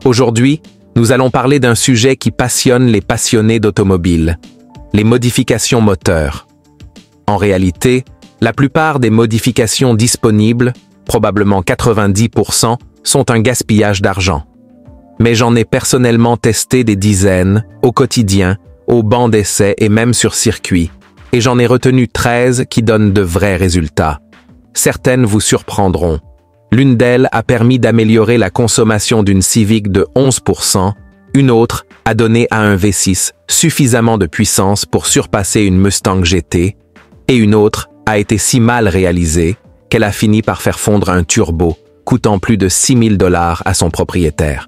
Aujourd'hui, nous allons parler d'un sujet qui passionne les passionnés d'automobile, les modifications moteurs. En réalité, la plupart des modifications disponibles, probablement 90%, sont un gaspillage d'argent. Mais j'en ai personnellement testé des dizaines, au quotidien, au banc d'essai et même sur circuit, et j'en ai retenu 13 qui donnent de vrais résultats. Certaines vous surprendront. L'une d'elles a permis d'améliorer la consommation d'une Civic de 11%, une autre a donné à un V6 suffisamment de puissance pour surpasser une Mustang GT, et une autre a été si mal réalisée qu'elle a fini par faire fondre un turbo, coûtant plus de 6 000 $ à son propriétaire.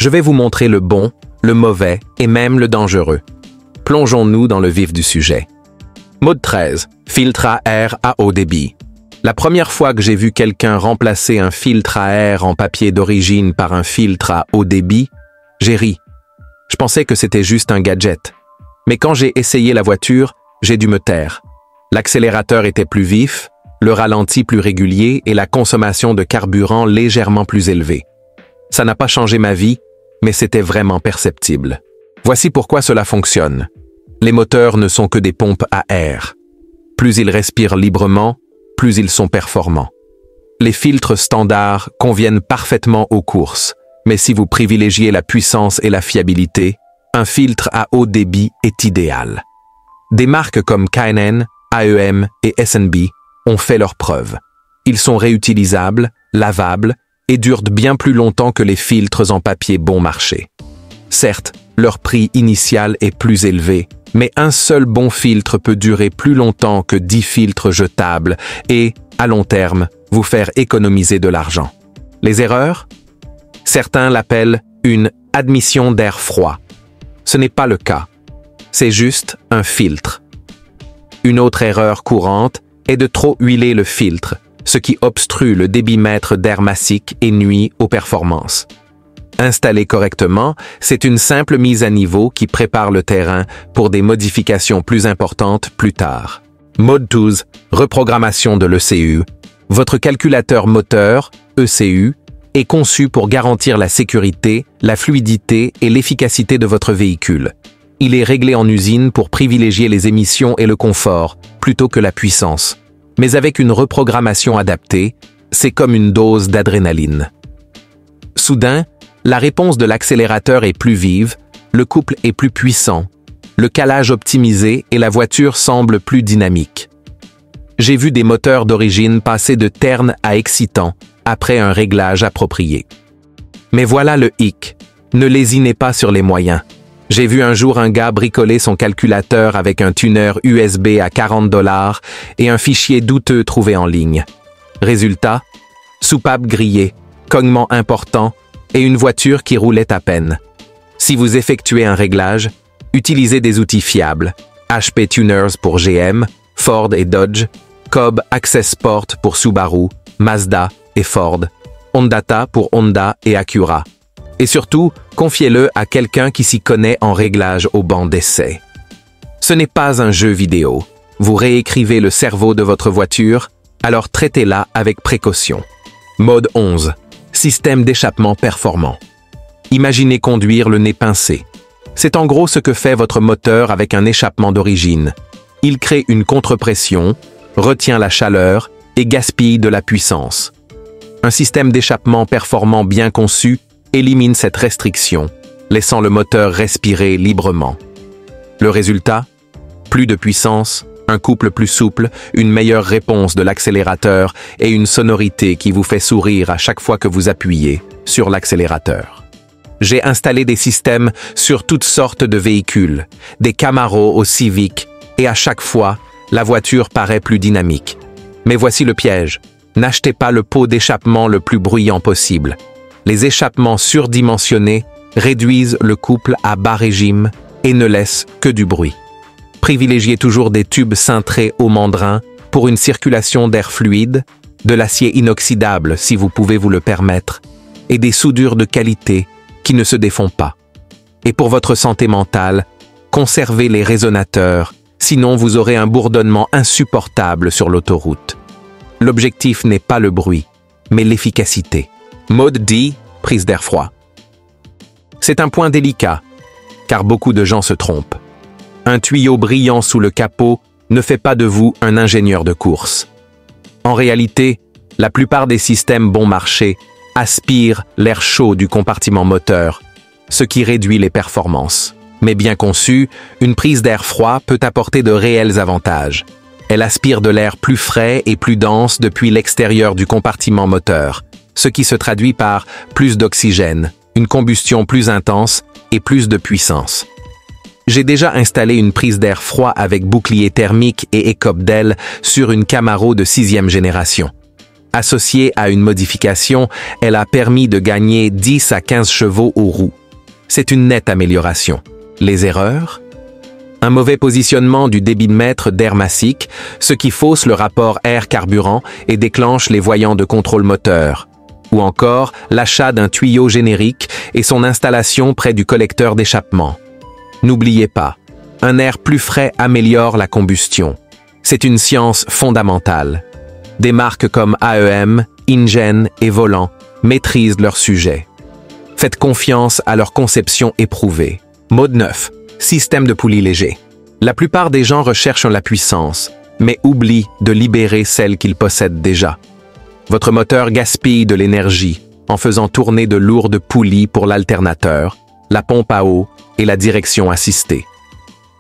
Je vais vous montrer le bon, le mauvais et même le dangereux. Plongeons-nous dans le vif du sujet. Mode 13. Filtre à air à haut débit. La première fois que j'ai vu quelqu'un remplacer un filtre à air en papier d'origine par un filtre à haut débit, j'ai ri. Je pensais que c'était juste un gadget. Mais quand j'ai essayé la voiture, j'ai dû me taire. L'accélérateur était plus vif, le ralenti plus régulier et la consommation de carburant légèrement plus élevée. Ça n'a pas changé ma vie, mais c'était vraiment perceptible. Voici pourquoi cela fonctionne. Les moteurs ne sont que des pompes à air. Plus ils respirent librement, plus ils sont performants. Les filtres standards conviennent parfaitement aux courses, mais si vous privilégiez la puissance et la fiabilité, un filtre à haut débit est idéal. Des marques comme K&N, AEM et S&B ont fait leurs preuves. Ils sont réutilisables, lavables et durent bien plus longtemps que les filtres en papier bon marché. Certes, leur prix initial est plus élevé, mais un seul bon filtre peut durer plus longtemps que 10 filtres jetables et, à long terme, vous faire économiser de l'argent. Les erreurs? Certains l'appellent une admission d'air froid. Ce n'est pas le cas. C'est juste un filtre. Une autre erreur courante est de trop huiler le filtre, ce qui obstrue le débitmètre d'air massique et nuit aux performances. Installé correctement, c'est une simple mise à niveau qui prépare le terrain pour des modifications plus importantes plus tard. Mode 12, reprogrammation de l'ECU. Votre calculateur moteur, ECU, est conçu pour garantir la sécurité, la fluidité et l'efficacité de votre véhicule. Il est réglé en usine pour privilégier les émissions et le confort, plutôt que la puissance. Mais avec une reprogrammation adaptée, c'est comme une dose d'adrénaline. Soudain, la réponse de l'accélérateur est plus vive, le couple est plus puissant, le calage optimisé et la voiture semble plus dynamique. J'ai vu des moteurs d'origine passer de terne à excitant après un réglage approprié. Mais voilà le hic, ne lésinez pas sur les moyens. J'ai vu un jour un gars bricoler son calculateur avec un tuner USB à 40 $ et un fichier douteux trouvé en ligne. Résultat, soupape grillée, cognement important et une voiture qui roulait à peine. Si vous effectuez un réglage, utilisez des outils fiables. HP Tuners pour GM, Ford et Dodge, Cobb Access Sport pour Subaru, Mazda et Ford, Hondata pour Honda et Acura. Et surtout, confiez-le à quelqu'un qui s'y connaît en réglage au banc d'essai. Ce n'est pas un jeu vidéo. Vous réécrivez le cerveau de votre voiture, alors traitez-la avec précaution. Mode 11. Système d'échappement performant. Imaginez conduire le nez pincé. C'est en gros ce que fait votre moteur avec un échappement d'origine. Il crée une contre-pression, retient la chaleur et gaspille de la puissance. Un système d'échappement performant bien conçu élimine cette restriction, laissant le moteur respirer librement. Le résultat? Plus de puissance, un couple plus souple, une meilleure réponse de l'accélérateur et une sonorité qui vous fait sourire à chaque fois que vous appuyez sur l'accélérateur. J'ai installé des systèmes sur toutes sortes de véhicules, des Camaro aux Civic, et à chaque fois, la voiture paraît plus dynamique. Mais voici le piège. N'achetez pas le pot d'échappement le plus bruyant possible. Les échappements surdimensionnés réduisent le couple à bas régime et ne laissent que du bruit. Privilégiez toujours des tubes cintrés au mandrin pour une circulation d'air fluide, de l'acier inoxydable si vous pouvez vous le permettre, et des soudures de qualité qui ne se défont pas. Et pour votre santé mentale, conservez les résonateurs, sinon vous aurez un bourdonnement insupportable sur l'autoroute. L'objectif n'est pas le bruit, mais l'efficacité. Mode D, prise d'air froid. C'est un point délicat, car beaucoup de gens se trompent. Un tuyau brillant sous le capot ne fait pas de vous un ingénieur de course. En réalité, la plupart des systèmes bon marché aspirent l'air chaud du compartiment moteur, ce qui réduit les performances. Mais bien conçue, une prise d'air froid peut apporter de réels avantages. Elle aspire de l'air plus frais et plus dense depuis l'extérieur du compartiment moteur, ce qui se traduit par plus d'oxygène, une combustion plus intense et plus de puissance. J'ai déjà installé une prise d'air froid avec bouclier thermique et écope d'aile sur une Camaro de 6e génération. Associée à une modification, elle a permis de gagner 10 à 15 chevaux aux roues. C'est une nette amélioration. Les erreurs? Un mauvais positionnement du débitmètre d'air massique, ce qui fausse le rapport air-carburant et déclenche les voyants de contrôle moteur. Ou encore l'achat d'un tuyau générique et son installation près du collecteur d'échappement. N'oubliez pas, un air plus frais améliore la combustion. C'est une science fondamentale. Des marques comme AEM, InGen et Volant maîtrisent leur sujet. Faites confiance à leur conception éprouvée. Mode 9. Système de poulie léger. La plupart des gens recherchent la puissance, mais oublient de libérer celle qu'ils possèdent déjà. Votre moteur gaspille de l'énergie en faisant tourner de lourdes poulies pour l'alternateur, la pompe à eau et la direction assistée.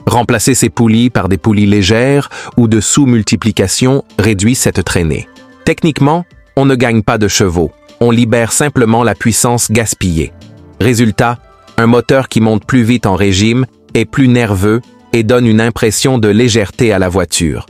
Remplacer ces poulies par des poulies légères ou de sous-multiplication réduit cette traînée. Techniquement, on ne gagne pas de chevaux, on libère simplement la puissance gaspillée. Résultat, un moteur qui monte plus vite en régime est plus nerveux et donne une impression de légèreté à la voiture.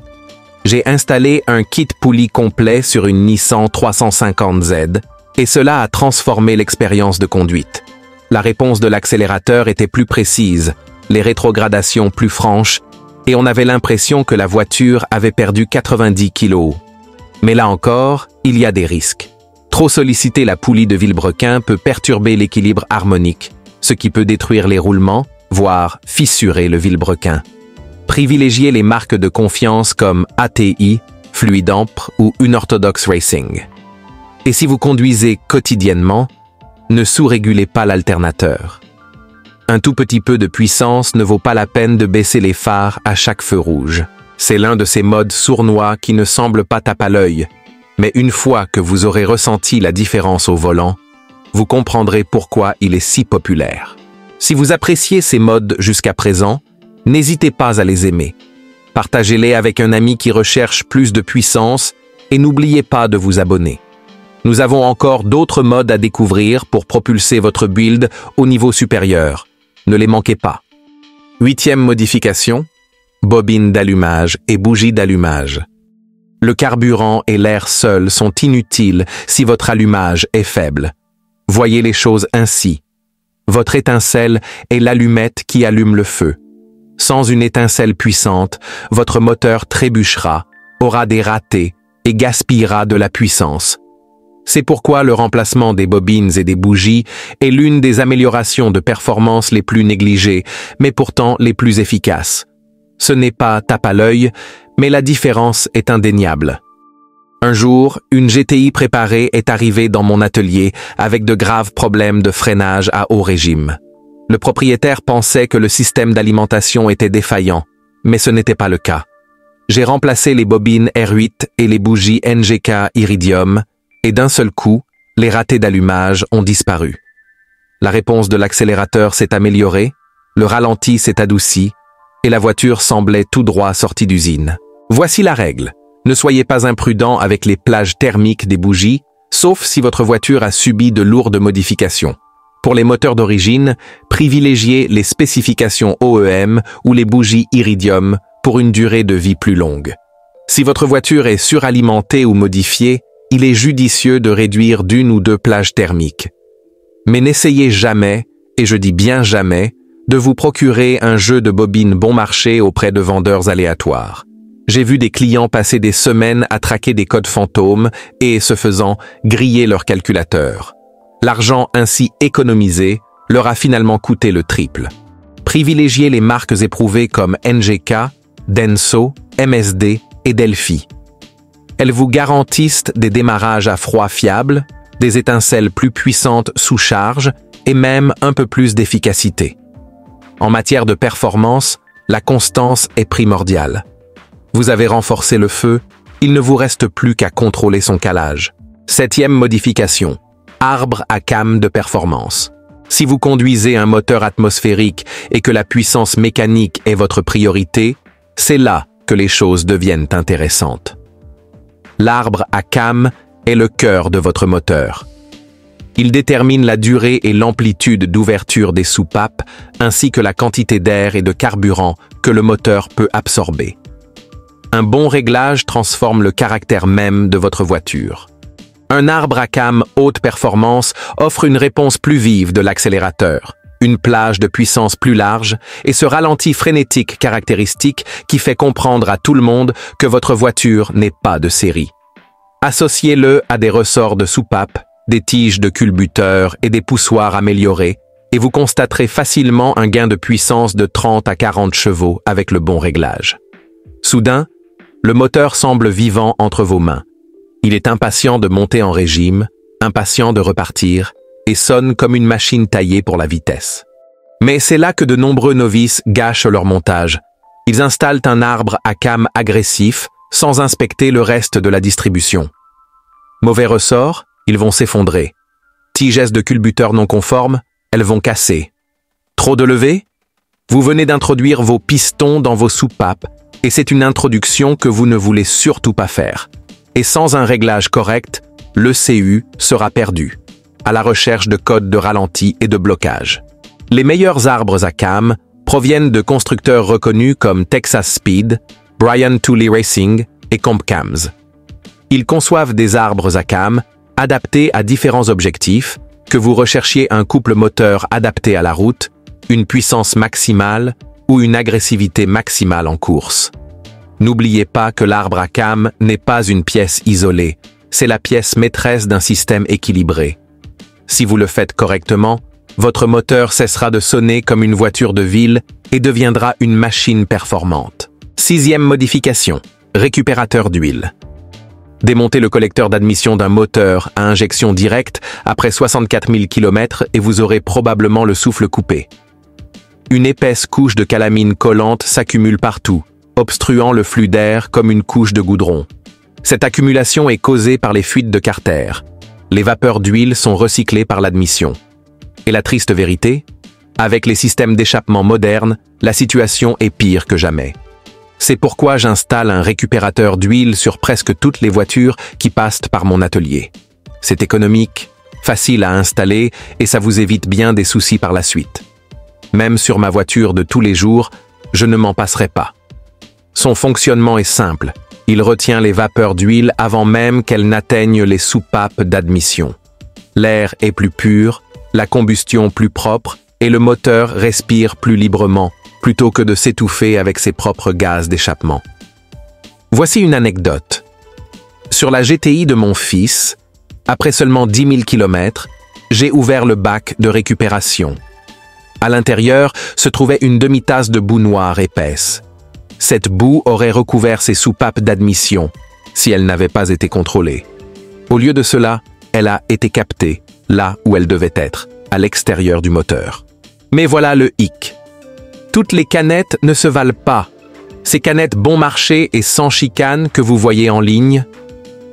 J'ai installé un kit poulie complet sur une Nissan 350Z et cela a transformé l'expérience de conduite. La réponse de l'accélérateur était plus précise, les rétrogradations plus franches, et on avait l'impression que la voiture avait perdu 90 kg. Mais là encore, il y a des risques. Trop solliciter la poulie de vilebrequin peut perturber l'équilibre harmonique, ce qui peut détruire les roulements, voire fissurer le vilebrequin. Privilégiez les marques de confiance comme ATI, Fluidampre ou Unorthodox Racing. Et si vous conduisez quotidiennement, ne sous-régulez pas l'alternateur. Un tout petit peu de puissance ne vaut pas la peine de baisser les phares à chaque feu rouge. C'est l'un de ces modes sournois qui ne semblent pas tape à l'œil, mais une fois que vous aurez ressenti la différence au volant, vous comprendrez pourquoi il est si populaire. Si vous appréciez ces modes jusqu'à présent, n'hésitez pas à les aimer. Partagez-les avec un ami qui recherche plus de puissance et n'oubliez pas de vous abonner. Nous avons encore d'autres modes à découvrir pour propulser votre build au niveau supérieur. Ne les manquez pas. 8e modification, bobine d'allumage et bougie d'allumage. Le carburant et l'air seul sont inutiles si votre allumage est faible. Voyez les choses ainsi. Votre étincelle est l'allumette qui allume le feu. Sans une étincelle puissante, votre moteur trébuchera, aura des ratés et gaspillera de la puissance. C'est pourquoi le remplacement des bobines et des bougies est l'une des améliorations de performance les plus négligées, mais pourtant les plus efficaces. Ce n'est pas tape à l'œil, mais la différence est indéniable. Un jour, une GTI préparée est arrivée dans mon atelier avec de graves problèmes de freinage à haut régime. Le propriétaire pensait que le système d'alimentation était défaillant, mais ce n'était pas le cas. J'ai remplacé les bobines R8 et les bougies NGK Iridium, et d'un seul coup, les ratés d'allumage ont disparu. La réponse de l'accélérateur s'est améliorée, le ralenti s'est adouci, et la voiture semblait tout droit sortie d'usine. Voici la règle. Ne soyez pas imprudent avec les plages thermiques des bougies, sauf si votre voiture a subi de lourdes modifications. Pour les moteurs d'origine, privilégiez les spécifications OEM ou les bougies Iridium pour une durée de vie plus longue. Si votre voiture est suralimentée ou modifiée, il est judicieux de réduire d'1 ou 2 plages thermiques. Mais n'essayez jamais, et je dis bien jamais, de vous procurer un jeu de bobines bon marché auprès de vendeurs aléatoires. J'ai vu des clients passer des semaines à traquer des codes fantômes et, ce faisant, griller leur calculateur. L'argent ainsi économisé leur a finalement coûté le triple. Privilégiez les marques éprouvées comme NGK, Denso, MSD et Delphi. Elles vous garantissent des démarrages à froid fiables, des étincelles plus puissantes sous charge et même un peu plus d'efficacité. En matière de performance, la constance est primordiale. Vous avez renforcé le feu, il ne vous reste plus qu'à contrôler son calage. 7e modification. Arbre à cames de performance. Si vous conduisez un moteur atmosphérique et que la puissance mécanique est votre priorité, c'est là que les choses deviennent intéressantes. L'arbre à cames est le cœur de votre moteur. Il détermine la durée et l'amplitude d'ouverture des soupapes, ainsi que la quantité d'air et de carburant que le moteur peut absorber. Un bon réglage transforme le caractère même de votre voiture. Un arbre à cames haute performance offre une réponse plus vive de l'accélérateur, une plage de puissance plus large et ce ralenti frénétique caractéristique qui fait comprendre à tout le monde que votre voiture n'est pas de série. Associez-le à des ressorts de soupape, des tiges de culbuteur et des poussoirs améliorés, et vous constaterez facilement un gain de puissance de 30 à 40 chevaux avec le bon réglage. Soudain, le moteur semble vivant entre vos mains. Il est impatient de monter en régime, impatient de repartir, et sonne comme une machine taillée pour la vitesse. Mais c'est là que de nombreux novices gâchent leur montage. Ils installent un arbre à cames agressif, sans inspecter le reste de la distribution. Mauvais ressort, ils vont s'effondrer. Tiges de culbuteur non conformes, elles vont casser. Trop de levée? Vous venez d'introduire vos pistons dans vos soupapes, et c'est une introduction que vous ne voulez surtout pas faire. Et sans un réglage correct, l'ECU sera perdu, à la recherche de codes de ralenti et de blocage. Les meilleurs arbres à cames proviennent de constructeurs reconnus comme Texas Speed, Brian Tooley Racing et CompCams. Ils conçoivent des arbres à cames adaptés à différents objectifs, que vous recherchiez un couple moteur adapté à la route, une puissance maximale ou une agressivité maximale en course. N'oubliez pas que l'arbre à cames n'est pas une pièce isolée, c'est la pièce maîtresse d'un système équilibré. Si vous le faites correctement, votre moteur cessera de sonner comme une voiture de ville et deviendra une machine performante. 6e modification, récupérateur d'huile. Démontez le collecteur d'admission d'un moteur à injection directe après 64 000 km et vous aurez probablement le souffle coupé. Une épaisse couche de calamine collante s'accumule partout, obstruant le flux d'air comme une couche de goudron. Cette accumulation est causée par les fuites de carter. Les vapeurs d'huile sont recyclées par l'admission. Et la triste vérité? Avec les systèmes d'échappement modernes, la situation est pire que jamais. C'est pourquoi j'installe un récupérateur d'huile sur presque toutes les voitures qui passent par mon atelier. C'est économique, facile à installer et ça vous évite bien des soucis par la suite. Même sur ma voiture de tous les jours, je ne m'en passerai pas. Son fonctionnement est simple. Il retient les vapeurs d'huile avant même qu'elles n'atteignent les soupapes d'admission. L'air est plus pur, la combustion plus propre et le moteur respire plus librement, plutôt que de s'étouffer avec ses propres gaz d'échappement. Voici une anecdote. Sur la GTI de mon fils, après seulement 10 000 km, j'ai ouvert le bac de récupération. À l'intérieur se trouvait une demi-tasse de boue noire épaisse. Cette boue aurait recouvert ses soupapes d'admission, si elle n'avait pas été contrôlée. Au lieu de cela, elle a été captée, là où elle devait être, à l'extérieur du moteur. Mais voilà le hic. Toutes les canettes ne se valent pas. Ces canettes bon marché et sans chicane que vous voyez en ligne,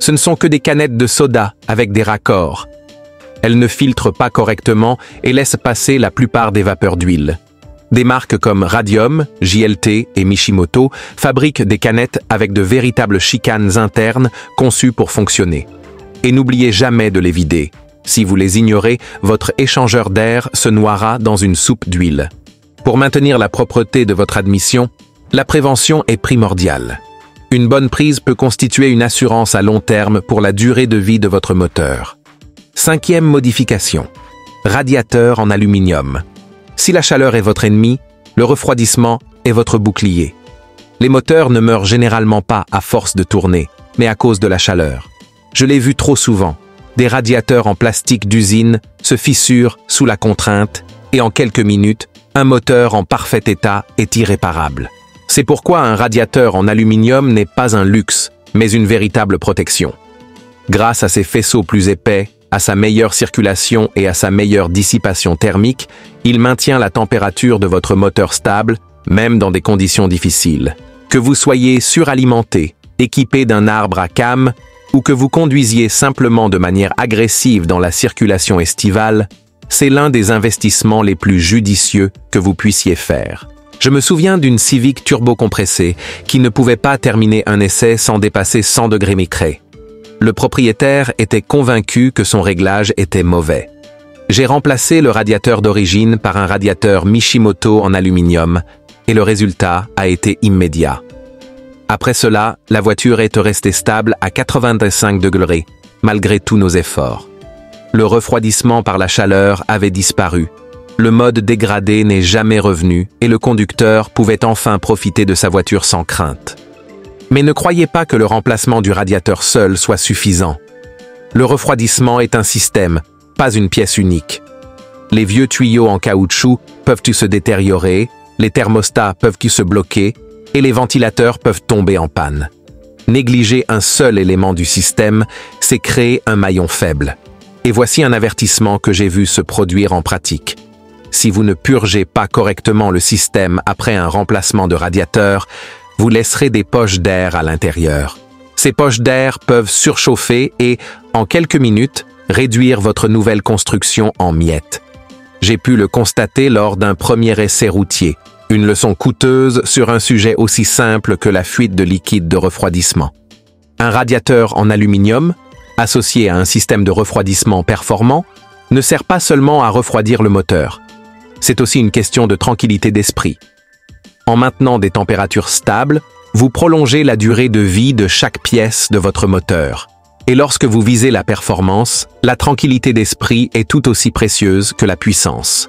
ce ne sont que des canettes de soda avec des raccords. Elles ne filtrent pas correctement et laissent passer la plupart des vapeurs d'huile. Des marques comme Radium, JLT et Mishimoto fabriquent des canettes avec de véritables chicanes internes conçues pour fonctionner. Et n'oubliez jamais de les vider. Si vous les ignorez, votre échangeur d'air se noiera dans une soupe d'huile. Pour maintenir la propreté de votre admission, la prévention est primordiale. Une bonne prise peut constituer une assurance à long terme pour la durée de vie de votre moteur. 5e modification. Radiateur en aluminium. Si la chaleur est votre ennemi, le refroidissement est votre bouclier. Les moteurs ne meurent généralement pas à force de tourner, mais à cause de la chaleur. Je l'ai vu trop souvent. Des radiateurs en plastique d'usine se fissurent sous la contrainte et en quelques minutes, un moteur en parfait état est irréparable. C'est pourquoi un radiateur en aluminium n'est pas un luxe, mais une véritable protection. Grâce à ses faisceaux plus épais, À sa meilleure circulation et à sa meilleure dissipation thermique, il maintient la température de votre moteur stable, même dans des conditions difficiles. Que vous soyez suralimenté, équipé d'un arbre à cames, ou que vous conduisiez simplement de manière agressive dans la circulation estivale, c'est l'un des investissements les plus judicieux que vous puissiez faire. Je me souviens d'une Civic turbo-compressée qui ne pouvait pas terminer un essai sans dépasser 100 degrés micrés. Le propriétaire était convaincu que son réglage était mauvais. J'ai remplacé le radiateur d'origine par un radiateur Mishimoto en aluminium et le résultat a été immédiat. Après cela, la voiture est restée stable à 85 degrés, malgré tous nos efforts. Le refroidissement par la chaleur avait disparu. Le mode dégradé n'est jamais revenu et le conducteur pouvait enfin profiter de sa voiture sans crainte. Mais ne croyez pas que le remplacement du radiateur seul soit suffisant. Le refroidissement est un système, pas une pièce unique. Les vieux tuyaux en caoutchouc peuvent-ils se détériorer, les thermostats peuvent-ils se bloquer et les ventilateurs peuvent tomber en panne. Négliger un seul élément du système, c'est créer un maillon faible. Et voici un avertissement que j'ai vu se produire en pratique. Si vous ne purgez pas correctement le système après un remplacement de radiateur, vous laisserez des poches d'air à l'intérieur. Ces poches d'air peuvent surchauffer et, en quelques minutes, réduire votre nouvelle construction en miettes. J'ai pu le constater lors d'un premier essai routier, une leçon coûteuse sur un sujet aussi simple que la fuite de liquide de refroidissement. Un radiateur en aluminium, associé à un système de refroidissement performant, ne sert pas seulement à refroidir le moteur. C'est aussi une question de tranquillité d'esprit. En maintenant des températures stables, vous prolongez la durée de vie de chaque pièce de votre moteur. Et lorsque vous visez la performance, la tranquillité d'esprit est tout aussi précieuse que la puissance.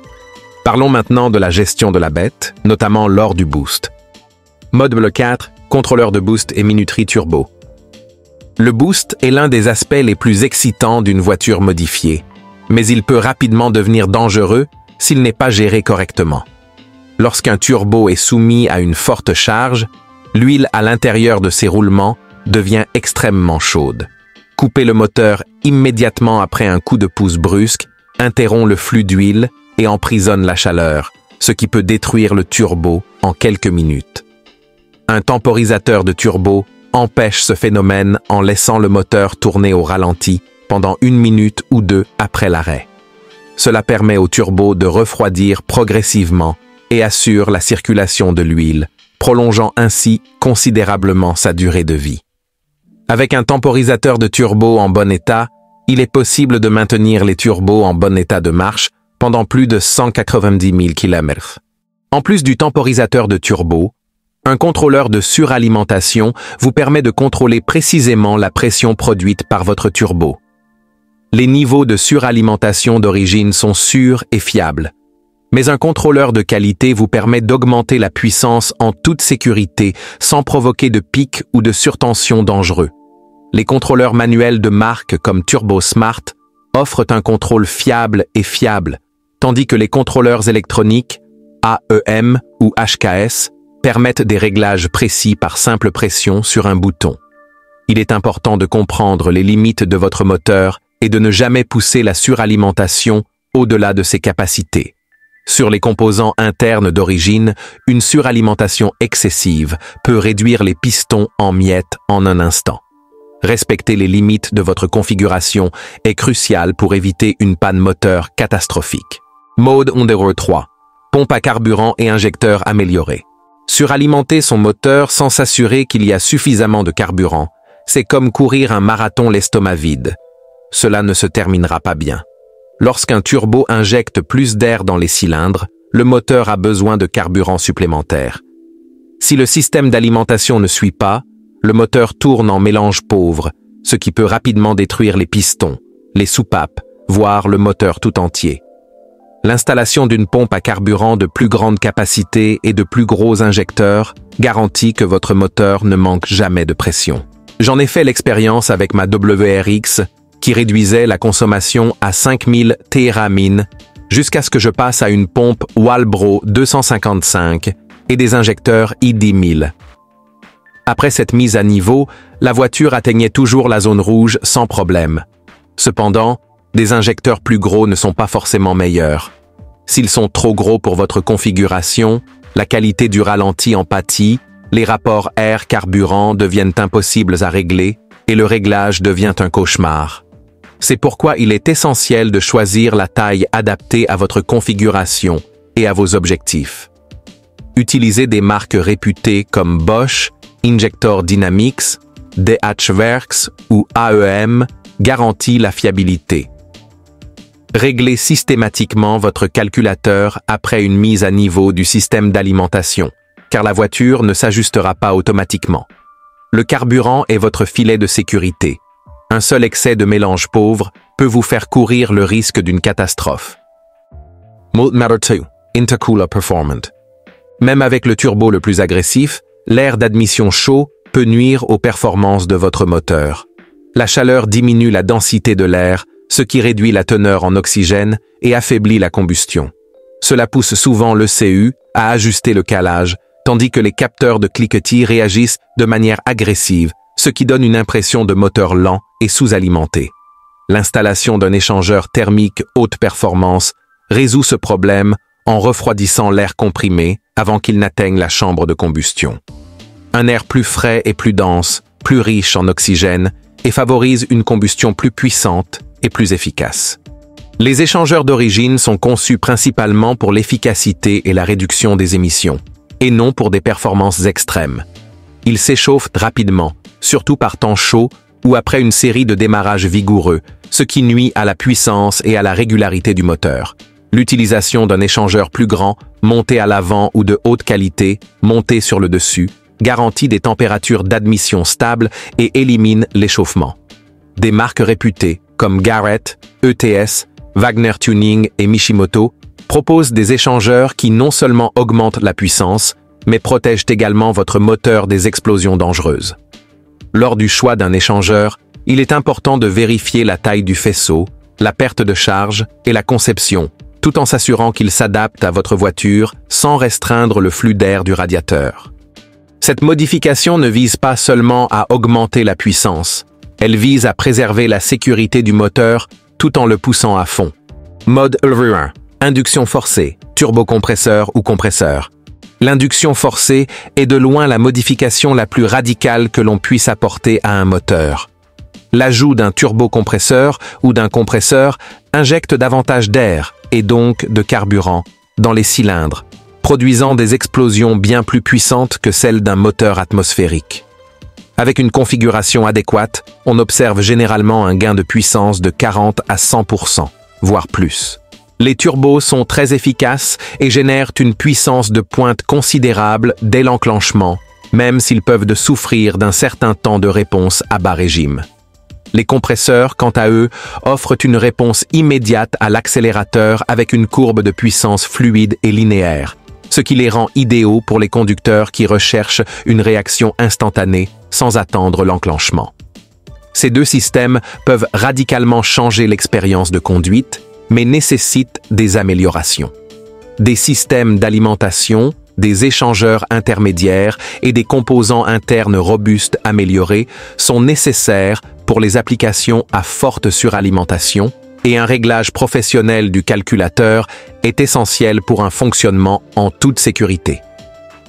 Parlons maintenant de la gestion de la bête, notamment lors du boost. Mode 4, contrôleur de boost et minuterie turbo. Le boost est l'un des aspects les plus excitants d'une voiture modifiée, mais il peut rapidement devenir dangereux s'il n'est pas géré correctement. Lorsqu'un turbo est soumis à une forte charge, l'huile à l'intérieur de ses roulements devient extrêmement chaude. Couper le moteur immédiatement après un coup de pouce brusque interrompt le flux d'huile et emprisonne la chaleur, ce qui peut détruire le turbo en quelques minutes. Un temporisateur de turbo empêche ce phénomène en laissant le moteur tourner au ralenti pendant 1 minute ou 2 après l'arrêt. Cela permet au turbo de refroidir progressivement et assure la circulation de l'huile, prolongeant ainsi considérablement sa durée de vie. Avec un temporisateur de turbo en bon état, il est possible de maintenir les turbos en bon état de marche pendant plus de 190 000 km. En plus du temporisateur de turbo, un contrôleur de suralimentation vous permet de contrôler précisément la pression produite par votre turbo. Les niveaux de suralimentation d'origine sont sûrs et fiables, mais un contrôleur de qualité vous permet d'augmenter la puissance en toute sécurité sans provoquer de pics ou de surtension dangereux. Les contrôleurs manuels de marque comme TurboSmart offrent un contrôle fiable et fiable, tandis que les contrôleurs électroniques AEM ou HKS permettent des réglages précis par simple pression sur un bouton. Il est important de comprendre les limites de votre moteur et de ne jamais pousser la suralimentation au-delà de ses capacités. Sur les composants internes d'origine, une suralimentation excessive peut réduire les pistons en miettes en un instant. Respecter les limites de votre configuration est crucial pour éviter une panne moteur catastrophique. Mode 3. Pompe à carburant et injecteur amélioré. Suralimenter son moteur sans s'assurer qu'il y a suffisamment de carburant, c'est comme courir un marathon l'estomac vide. Cela ne se terminera pas bien. Lorsqu'un turbo injecte plus d'air dans les cylindres, le moteur a besoin de carburant supplémentaire. Si le système d'alimentation ne suit pas, le moteur tourne en mélange pauvre, ce qui peut rapidement détruire les pistons, les soupapes, voire le moteur tout entier. L'installation d'une pompe à carburant de plus grande capacité et de plus gros injecteurs garantit que votre moteur ne manque jamais de pression. J'en ai fait l'expérience avec ma WRX qui réduisait la consommation à 5000 TRA-min jusqu'à ce que je passe à une pompe Walbro 255 et des injecteurs ID1000. Après cette mise à niveau, la voiture atteignait toujours la zone rouge sans problème. Cependant, Des injecteurs plus gros ne sont pas forcément meilleurs. S'ils sont trop gros pour votre configuration, la qualité du ralenti en pâtit, les rapports air-carburant deviennent impossibles à régler et le réglage devient un cauchemar. C'est pourquoi il est essentiel de choisir la taille adaptée à votre configuration et à vos objectifs. Utilisez des marques réputées comme Bosch, Injector Dynamics, DH Works ou AEM garantit la fiabilité. Réglez systématiquement votre calculateur après une mise à niveau du système d'alimentation, car la voiture ne s'ajustera pas automatiquement. Le carburant est votre filet de sécurité. Un seul excès de mélange pauvre peut vous faire courir le risque d'une catastrophe. Multimatter 2. Intercooler Performant. Même avec le turbo le plus agressif, l'air d'admission chaud peut nuire aux performances de votre moteur. La chaleur diminue la densité de l'air, ce qui réduit la teneur en oxygène et affaiblit la combustion. Cela pousse souvent l'ECU à ajuster le calage, tandis que les capteurs de cliquetis réagissent de manière agressive, ce qui donne une impression de moteur lent et sous-alimenté. L'installation d'un échangeur thermique haute performance résout ce problème en refroidissant l'air comprimé avant qu'il n'atteigne la chambre de combustion. Un air plus frais et plus dense, plus riche en oxygène, et favorise une combustion plus puissante et plus efficace. Les échangeurs d'origine sont conçus principalement pour l'efficacité et la réduction des émissions, et non pour des performances extrêmes. Ils s'échauffent rapidement, surtout par temps chaud ou après une série de démarrages vigoureux, ce qui nuit à la puissance et à la régularité du moteur. L'utilisation d'un échangeur plus grand, monté à l'avant ou de haute qualité, monté sur le dessus, garantit des températures d'admission stables et élimine l'échauffement. Des marques réputées, comme Garrett, ETS, Wagner Tuning et Mishimoto, proposent des échangeurs qui non seulement augmentent la puissance, mais protègent également votre moteur des explosions dangereuses. Lors du choix d'un échangeur, il est important de vérifier la taille du faisceau, la perte de charge et la conception, tout en s'assurant qu'il s'adapte à votre voiture sans restreindre le flux d'air du radiateur. Cette modification ne vise pas seulement à augmenter la puissance, elle vise à préserver la sécurité du moteur tout en le poussant à fond. Mode LV1, induction forcée, turbocompresseur ou compresseur. L'induction forcée est de loin la modification la plus radicale que l'on puisse apporter à un moteur. L'ajout d'un turbocompresseur ou d'un compresseur injecte davantage d'air, et donc de carburant, dans les cylindres, produisant des explosions bien plus puissantes que celles d'un moteur atmosphérique. Avec une configuration adéquate, on observe généralement un gain de puissance de 40 à 100%, voire plus. Les turbos sont très efficaces et génèrent une puissance de pointe considérable dès l'enclenchement, même s'ils peuvent souffrir d'un certain temps de réponse à bas régime. Les compresseurs, quant à eux, offrent une réponse immédiate à l'accélérateur avec une courbe de puissance fluide et linéaire, ce qui les rend idéaux pour les conducteurs qui recherchent une réaction instantanée sans attendre l'enclenchement. Ces deux systèmes peuvent radicalement changer l'expérience de conduite, mais nécessitent des améliorations. Des systèmes d'alimentation, des échangeurs intermédiaires et des composants internes robustes améliorés sont nécessaires pour les applications à forte suralimentation, et un réglage professionnel du calculateur est essentiel pour un fonctionnement en toute sécurité.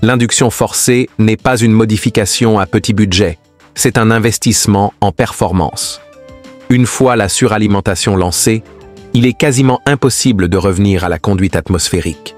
L'induction forcée n'est pas une modification à petit budget, c'est un investissement en performance. Une fois la suralimentation lancée, il est quasiment impossible de revenir à la conduite atmosphérique.